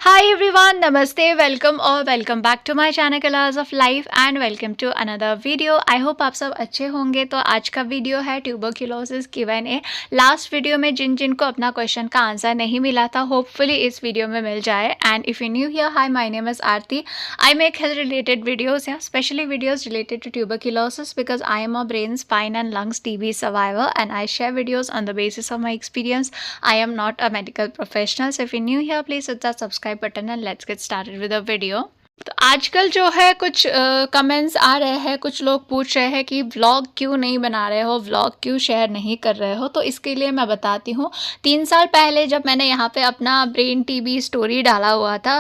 Hi everyone, Namaste, welcome or welcome back to my channel Colors of Life and welcome to another video. I hope आप सब अच्छे होंगे। तो आज का वीडियो है ट्यूबरक्यूलोसिस Q&A। लास्ट वीडियो में जिन जिन को अपना क्वेश्चन का आंसर नहीं मिला था, होपफुली इस वीडियो में मिल जाए। And if you new here, hi, my name is Aarti. I make health related videos या specially videos related to tuberculosis because I am a brain, spine and lungs TB survivor and I share videos on the basis of my experience. I am not a medical professional. So if you're new here, please hit that subscribe button and let's get started with the video. तो आजकल जो है कुछ comments आ रहे हैं, कुछ लोग पूछ रहे हैं कि व्लॉग क्यों नहीं बना रहे हो, व्लॉग क्यों शेयर नहीं कर रहे हो। तो इसके लिए मैं बताती हूँ। 3 साल पहले जब मैंने यहाँ पे अपना ब्रेन टीबी स्टोरी डाला हुआ था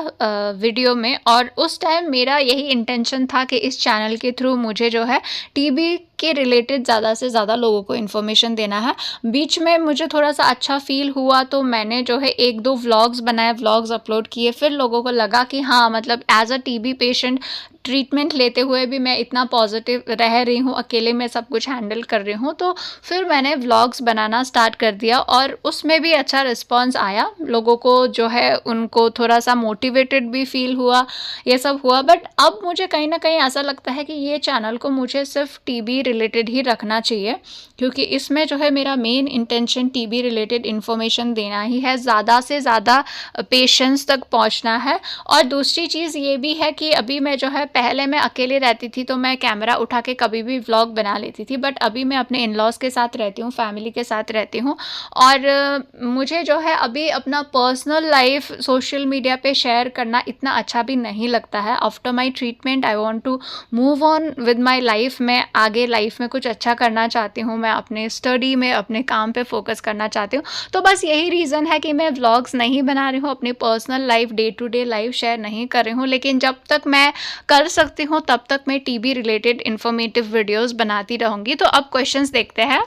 वीडियो में, और उस टाइम मेरा यही इंटेंशन था कि इस चैनल के थ्रू मुझे जो है टीबी के रिलेटेड ज़्यादा से ज़्यादा लोगों को इन्फॉर्मेशन देना है। बीच में मुझे थोड़ा सा अच्छा फील हुआ तो मैंने जो है 1-2 व्लॉग्स बनाए, व्लॉग्स अपलोड किए। फिर लोगों को लगा कि हाँ, मतलब as a TB patient treatment लेते हुए भी मैं इतना पॉजिटिव रह रही हूँ, अकेले में सब कुछ हैंडल कर रही हूँ। तो फिर मैंने व्लॉग्स बनाना स्टार्ट कर दिया और उसमें भी अच्छा रिस्पांस आया। लोगों को जो है उनको थोड़ा सा मोटिवेटेड भी फील हुआ, ये सब हुआ। बट अब मुझे कहीं ना कहीं ऐसा लगता है कि ये चैनल को मुझे सिर्फ टीबी रिलेटेड ही रखना चाहिए, क्योंकि इसमें जो है मेरा main intention TB related information देना ही है, ज़्यादा से ज़्यादा पेशेंट्स तक पहुँचना है। और दूसरी चीज़ ये भी है कि अभी मैं जो है, पहले मैं अकेले रहती थी तो मैं कैमरा उठा के कभी भी व्लॉग बना लेती थी, बट अभी मैं अपने इन लॉज के साथ रहती हूँ, फैमिली के साथ रहती हूँ। और मुझे जो है अभी अपना पर्सनल लाइफ सोशल मीडिया पे शेयर करना इतना अच्छा भी नहीं लगता है। After my treatment I want to move on with my life. मैं आगे लाइफ में कुछ अच्छा करना चाहती हूँ, मैं अपने स्टडी में, अपने काम पे फोकस करना चाहती हूँ। तो बस यही रीज़न है कि मैं व्लॉग्स नहीं बना रही हूँ, अपनी personal life, day to day life share नहीं कर रही हूँ। लेकिन जब तक मैं कर सकती हूँ तब तक मैं टीबी रिलेटेड इन्फॉर्मेटिव वीडियोस बनाती रहूँगी। तो अब क्वेश्चंस देखते हैं।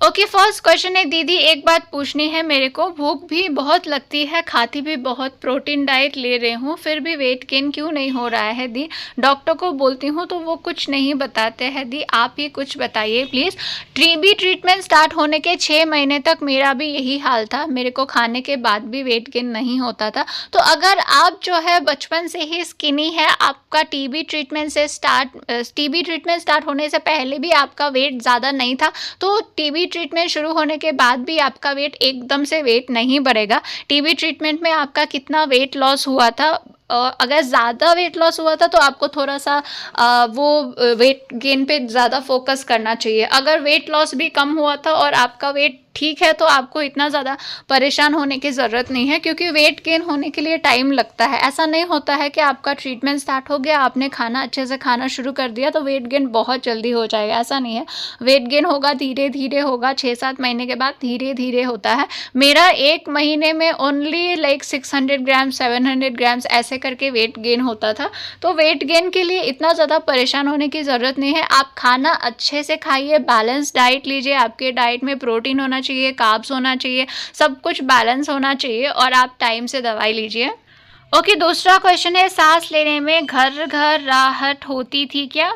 ओके, फर्स्ट क्वेश्चन है, दीदी एक बात पूछनी है मेरे को, भूख भी बहुत लगती है, खाती भी बहुत, प्रोटीन डाइट ले रही हूँ, फिर भी वेट गेन क्यों नहीं हो रहा है दी। डॉक्टर को बोलती हूँ तो वो कुछ नहीं बताते हैं दी, आप ही कुछ बताइए प्लीज़। टीबी ट्रीटमेंट स्टार्ट होने के 6 महीने तक मेरा भी यही हाल था, मेरे को खाने के बाद भी वेट गेन नहीं होता था। तो अगर आप जो है बचपन से ही स्किनी है, आपका टीबी ट्रीटमेंट स्टार्ट होने से पहले भी आपका वेट ज़्यादा नहीं था, तो टीबी ट्रीटमेंट शुरू होने के बाद भी आपका वेट एकदम से वेट नहीं बढ़ेगा। टीबी ट्रीटमेंट में आपका कितना वेट लॉस हुआ था, अगर ज़्यादा वेट लॉस हुआ था तो आपको थोड़ा सा वो वेट गेन पे ज़्यादा फोकस करना चाहिए। अगर वेट लॉस भी कम हुआ था और आपका वेट ठीक है तो आपको इतना ज़्यादा परेशान होने की ज़रूरत नहीं है, क्योंकि वेट गेन होने के लिए टाइम लगता है। ऐसा नहीं होता है कि आपका ट्रीटमेंट स्टार्ट हो गया, आपने खाना अच्छे से खाना शुरू कर दिया तो वेट गेन बहुत जल्दी हो जाएगा, ऐसा नहीं है। वेट गेन होगा, धीरे धीरे होगा, 6-7 महीने के बाद धीरे धीरे होता है। मेरा 1 महीने में ओनली लाइक 600 ग्राम 700 ग्राम्स ऐसे करके वेट गेन होता था। तो वेट गेन के लिए इतना ज़्यादा परेशान होने की ज़रूरत नहीं है। आप खाना अच्छे से खाइए, बैलेंस डाइट लीजिए, आपके डाइट में प्रोटीन होना चाहिए, कार्ब्स होना चाहिए, सब कुछ बैलेंस होना चाहिए, और आप टाइम से दवाई लीजिए। ओके, दूसरा क्वेश्चन है, सांस लेने में घर घर राहत होती थी क्या,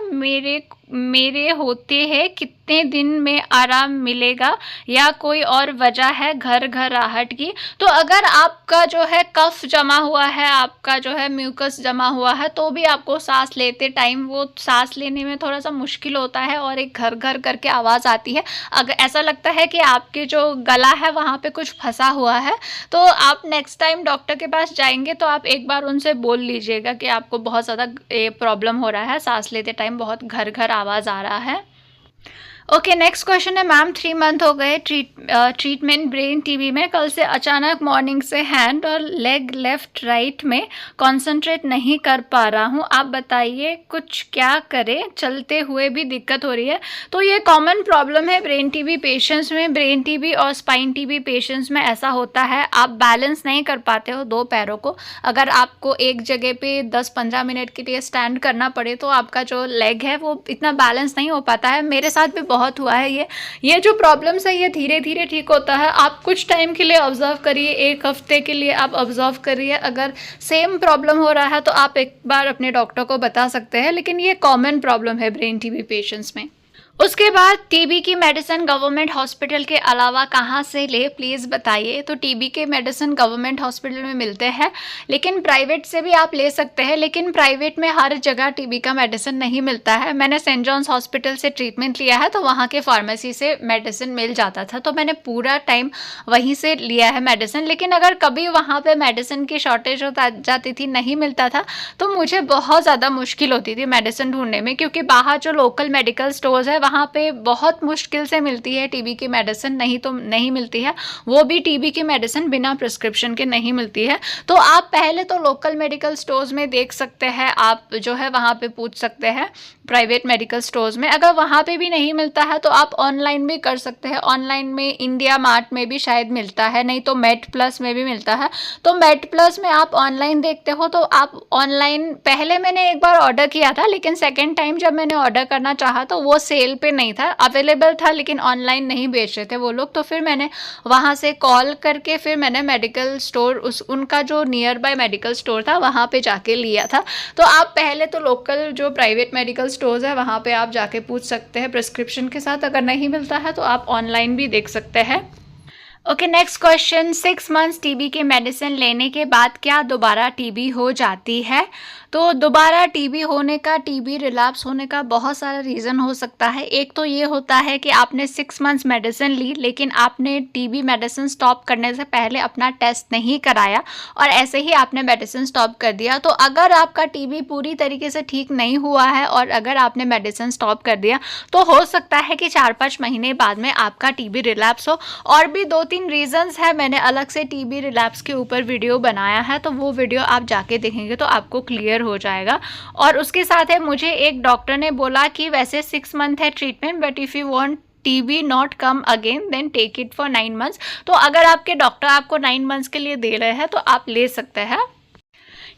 मेरे होते हैं, कितने दिन में आराम मिलेगा, या कोई और वजह है घर घर राहत की। तो अगर आपका जो है कफ जमा हुआ है, आपका जो है म्यूकस जमा हुआ है, तो भी आपको सांस लेते टाइम वो सांस लेने में थोड़ा सा मुश्किल होता है और एक घर घर करके आवाज़ आती है। अगर ऐसा लगता है कि आपके जो गला है वहाँ पे कुछ फंसा हुआ है, तो आप नेक्स्ट टाइम डॉक्टर के पास जाएंगे तो आप एक बार उनसे बोल लीजिएगा कि आपको बहुत ज़्यादा प्रॉब्लम हो रहा है, सांस लेते टाइम बहुत घर घर आवाज़ आ रहा है। ओके, नेक्स्ट क्वेश्चन है, मैम 3 मंथ हो गए ट्रीटमेंट ब्रेन टीबी में, कल से अचानक मॉर्निंग से हैंड और लेग लेफ्ट राइट में कंसंट्रेट नहीं कर पा रहा हूँ, आप बताइए कुछ क्या करें, चलते हुए भी दिक्कत हो रही है। तो ये कॉमन प्रॉब्लम है ब्रेन टीबी पेशेंट्स में। ब्रेन टीबी और स्पाइन टीबी पेशेंट्स में ऐसा होता है, आप बैलेंस नहीं कर पाते हो 2 पैरों को। अगर आपको एक जगह पे 10-15 मिनट के लिए स्टैंड करना पड़े तो आपका जो लेग है वो इतना बैलेंस नहीं हो पाता है। मेरे साथ भी बहुत हुआ है ये जो प्रॉब्लम्स है ये धीरे धीरे ठीक होता है। आप कुछ टाइम के लिए ऑब्जर्व करिए, 1 हफ्ते के लिए आप ऑब्जर्व करिए। अगर सेम प्रॉब्लम हो रहा है तो आप एक बार अपने डॉक्टर को बता सकते हैं, लेकिन ये कॉमन प्रॉब्लम है ब्रेन टीबी पेशेंट्स में। उसके बाद टीबी की मेडिसिन गवर्नमेंट हॉस्पिटल के अलावा कहाँ से ले, प्लीज़ बताइए। तो टीबी के मेडिसिन गवर्नमेंट हॉस्पिटल में मिलते हैं, लेकिन प्राइवेट से भी आप ले सकते हैं, लेकिन प्राइवेट में हर जगह टीबी का मेडिसिन नहीं मिलता है। मैंने सेंट जॉन्स हॉस्पिटल से ट्रीटमेंट लिया है, तो वहाँ के फार्मेसी से मेडिसिन मिल जाता था, तो मैंने पूरा टाइम वहीं से लिया है मेडिसिन। लेकिन अगर कभी वहाँ पर मेडिसिन की शॉर्टेज हो जाती थी, नहीं मिलता था, तो मुझे बहुत ज़्यादा मुश्किल होती थी मेडिसिन ढूंढने में, क्योंकि बाहर जो लोकल मेडिकल स्टोर्स है वहाँ पे बहुत मुश्किल से मिलती है टीबी की मेडिसिन, नहीं तो नहीं मिलती है, वो भी टीबी की मेडिसिन बिना प्रिस्क्रिप्शन के नहीं मिलती है। तो आप पहले तो लोकल मेडिकल स्टोर्स में देख सकते हैं, आप जो है वहाँ पे पूछ सकते हैं प्राइवेट मेडिकल स्टोर्स में। अगर वहाँ पे भी नहीं मिलता है तो आप ऑनलाइन भी कर सकते हैं। ऑनलाइन में इंडिया मार्ट में भी शायद मिलता है, नहीं तो मेड प्लस में भी मिलता है। तो मेड प्लस में आप ऑनलाइन देखते हो तो आप ऑनलाइन, पहले मैंने एक बार ऑर्डर किया था, लेकिन सेकेंड टाइम जब मैंने ऑर्डर करना चाहा तो वो सेल पे नहीं था, अवेलेबल था लेकिन ऑनलाइन नहीं बेच रहे थे वो लोग। तो फिर मैंने वहाँ से कॉल करके फिर मैंने मेडिकल स्टोर, उनका जो नियर बाय मेडिकल स्टोर था वहाँ पे जाके लिया था। तो आप पहले तो लोकल जो प्राइवेट मेडिकल स्टोर्स है वहाँ पे आप जाके पूछ सकते हैं प्रिस्क्रिप्शन के साथ। अगर नहीं मिलता है तो आप ऑनलाइन भी देख सकते हैं। Okay, next question, 6 months TB के मेडिसिन लेने के बाद क्या दोबारा टीबी हो जाती है? तो दोबारा टीबी होने का, टीबी रिलैप्स होने का बहुत सारा रीज़न हो सकता है। एक तो ये होता है कि आपने 6 मंथ्स मेडिसिन ली, लेकिन आपने टीबी मेडिसिन स्टॉप करने से पहले अपना टेस्ट नहीं कराया और ऐसे ही आपने मेडिसिन स्टॉप कर दिया। तो अगर आपका टीबी पूरी तरीके से ठीक नहीं हुआ है और अगर आपने मेडिसिन स्टॉप कर दिया, तो हो सकता है कि 4-5 महीने बाद में आपका टीबी रिलैप्स हो। और भी 2-3 रीजंस है, मैंने अलग से टीबी रिलैप्स के ऊपर वीडियो बनाया है, तो वो वीडियो आप जाके देखेंगे तो आपको क्लियर हो जाएगा। और उसके साथ है, मुझे एक डॉक्टर ने बोला कि वैसे 6 मंथ है treatment, but if you want TB not come again then take it for 9 months. तो अगर आपके डॉक्टर आपको 9 मंथ्स के लिए दे रहे हैं तो आप ले सकते हैं।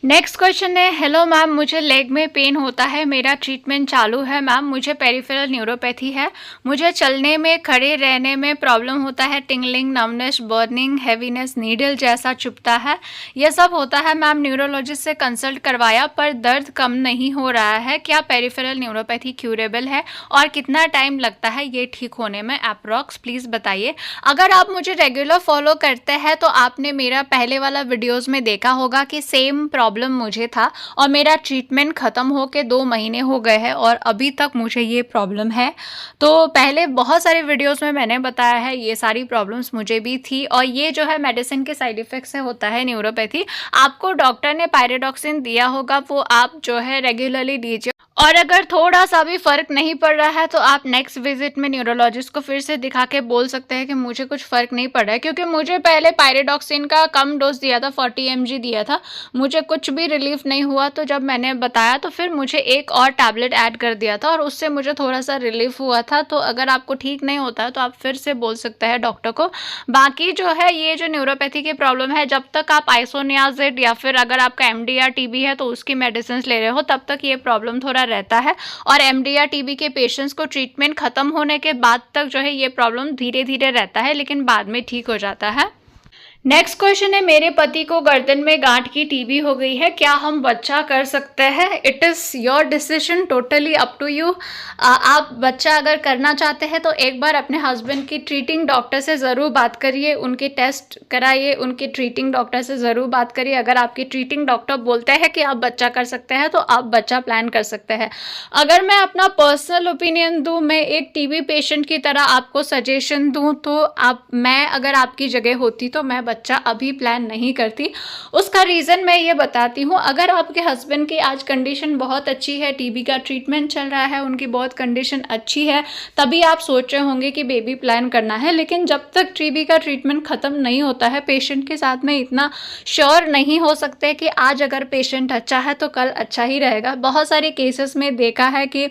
नेक्स्ट क्वेश्चन है, हेलो मैम, मुझे लेग में पेन होता है, मेरा ट्रीटमेंट चालू है मैम, मुझे पेरिफेरल न्यूरोपैथी है, मुझे चलने में, खड़े रहने में प्रॉब्लम होता है, tingling, numbness, burning, heaviness, needle जैसा चुभता है, यह सब होता है मैम। न्यूरोलॉजिस्ट से कंसल्ट करवाया पर दर्द कम नहीं हो रहा है, क्या पेरिफेरल न्यूरोपैथी क्यूरेबल है और कितना टाइम लगता है ये ठीक होने में अप्रॉक्स, प्लीज़ बताइए। अगर आप मुझे रेगुलर फॉलो करते हैं तो आपने मेरा पहले वाला वीडियोज़ में देखा होगा कि सेम प्रॉब्लम मुझे था और मेरा ट्रीटमेंट ख़त्म होके 2 महीने हो गए हैं और अभी तक मुझे ये प्रॉब्लम है। तो पहले बहुत सारे वीडियोस में मैंने बताया है, ये सारी प्रॉब्लम्स मुझे भी थी और ये जो है मेडिसिन के साइड इफ़ेक्ट से होता है न्यूरोपैथी। आपको डॉक्टर ने पायरोडॉक्सिन दिया होगा, वो आप जो है रेगुलरली लीजिए। और अगर थोड़ा सा भी फ़र्क नहीं पड़ रहा है तो आप नेक्स्ट विजिट में न्यूरोलॉजिस्ट को फिर से दिखा के बोल सकते हैं कि मुझे कुछ फ़र्क नहीं पड़ रहा है, क्योंकि मुझे पहले पायरोडॉक्सिन का कम डोज दिया था, 40 mg दिया था, मुझे कुछ भी रिलीफ नहीं हुआ। तो जब मैंने बताया तो फिर मुझे एक और टैबलेट ऐड कर दिया था और उससे मुझे थोड़ा सा रिलीफ हुआ था। तो अगर आपको ठीक नहीं होता है तो आप फिर से बोल सकते हैं डॉक्टर को। बाकी जो है ये जो न्यूरोपैथी की प्रॉब्लम है, जब तक आप आइसोनियाज़िड या फिर अगर आपका MDR TB है तो उसकी मेडिसिन ले रहे हो, तब तक ये प्रॉब्लम थोड़ा रहता है। और MDR TB के पेशेंट्स को ट्रीटमेंट खत्म होने के बाद तक जो है ये प्रॉब्लम धीरे धीरे रहता है, लेकिन बाद में ठीक हो जाता है। नेक्स्ट क्वेश्चन है, मेरे पति को गर्दन में गांठ की टीबी हो गई है, क्या हम बच्चा कर सकते हैं? It is your decision, totally up to you. आप बच्चा अगर करना चाहते हैं तो एक बार अपने हस्बैंड की ट्रीटिंग डॉक्टर से ज़रूर बात करिए, उनके टेस्ट कराइए, उनके ट्रीटिंग डॉक्टर से ज़रूर बात करिए। अगर आपकी ट्रीटिंग डॉक्टर बोलते हैं कि आप बच्चा कर सकते हैं तो आप बच्चा प्लान कर सकते हैं। अगर मैं अपना पर्सनल ओपिनियन दूँ, मैं एक TB पेशेंट की तरह आपको सजेशन दूँ, तो मैं अगर आपकी जगह होती तो मैं बच्चा अभी प्लान नहीं करती। उसका रीज़न मैं ये बताती हूँ। अगर आपके हस्बैंड की आज कंडीशन बहुत अच्छी है, टीबी का ट्रीटमेंट चल रहा है, उनकी बहुत कंडीशन अच्छी है, तभी आप सोच रहे होंगे कि बेबी प्लान करना है। लेकिन जब तक टीबी का ट्रीटमेंट ख़त्म नहीं होता है, पेशेंट के साथ में इतना श्योर नहीं हो सकते कि आज अगर पेशेंट अच्छा है तो कल अच्छा ही रहेगा। बहुत सारे केसेस में देखा है कि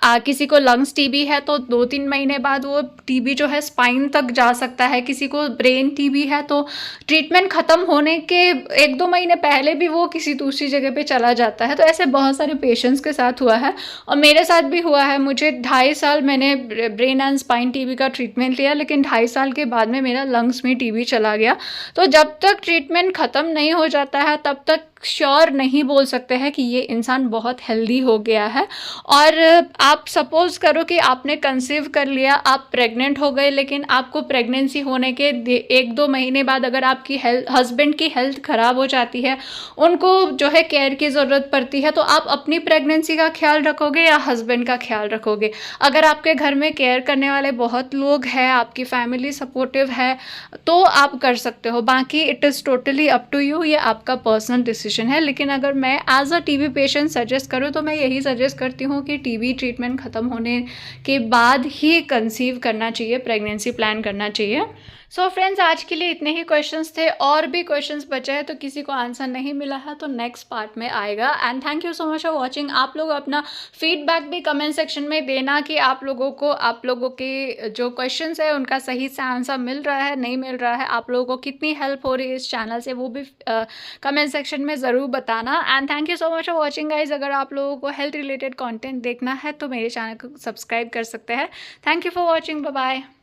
किसी को लंग्स टीबी है तो 2-3 महीने बाद वो टीबी जो है स्पाइन तक जा सकता है, किसी को ब्रेन टीबी है तो ट्रीटमेंट ख़त्म होने के 1-2 महीने पहले भी वो किसी दूसरी जगह पे चला जाता है। तो ऐसे बहुत सारे पेशेंट्स के साथ हुआ है और मेरे साथ भी हुआ है। मुझे 2.5 साल मैंने ब्रेन एंड स्पाइन टीबी का ट्रीटमेंट लिया, लेकिन 2.5 साल के बाद में मेरा लंग्स में टीबी चला गया। तो जब तक ट्रीटमेंट ख़त्म नहीं हो जाता है तब तक श्योर नहीं बोल सकते हैं कि ये इंसान बहुत हेल्दी हो गया है। और आप सपोज़ करो कि आपने कंसीव कर लिया, आप प्रेग्नेंट हो गए, लेकिन आपको प्रेगनेंसी होने के 1-2 महीने बाद अगर आपकी हस्बैंड की हेल्थ ख़राब हो जाती है, उनको जो है केयर की ज़रूरत पड़ती है, तो आप अपनी प्रेगनेंसी का ख्याल रखोगे या हस्बैंड का ख्याल रखोगे? अगर आपके घर में केयर करने वाले बहुत लोग हैं, आपकी फैमिली सपोर्टिव है, तो आप कर सकते हो। बाकी it is totally up to you, ये आपका पर्सनल डिसीजन है। लेकिन अगर मैं as a TB patient suggest करूँ तो मैं यही सजेस्ट करती हूँ कि टीबी ट्रीटमेंट ख़त्म होने के बाद ही कंसीव करना चाहिए, प्रेगनेंसी प्लान करना चाहिए। सो फ्रेंड्स, आज के लिए इतने ही क्वेश्चंस थे। और भी क्वेश्चंस बचे हैं तो किसी को आंसर नहीं मिला है तो नेक्स्ट पार्ट में आएगा। And thank you so much for watching. आप लोग अपना फीडबैक भी कमेंट सेक्शन में देना कि आप लोगों के जो क्वेश्चंस है उनका सही से आंसर मिल रहा है, नहीं मिल रहा है, आप लोगों को कितनी हेल्प हो रही है इस चैनल से, वो भी कमेंट सेक्शन में ज़रूर बताना। And thank you so much for watching guys. अगर आप लोगों को हेल्थ रिलेटेड कॉन्टेंट देखना है तो मेरे चैनल को सब्सक्राइब कर सकते हैं। Thank you for watching. Bye bye.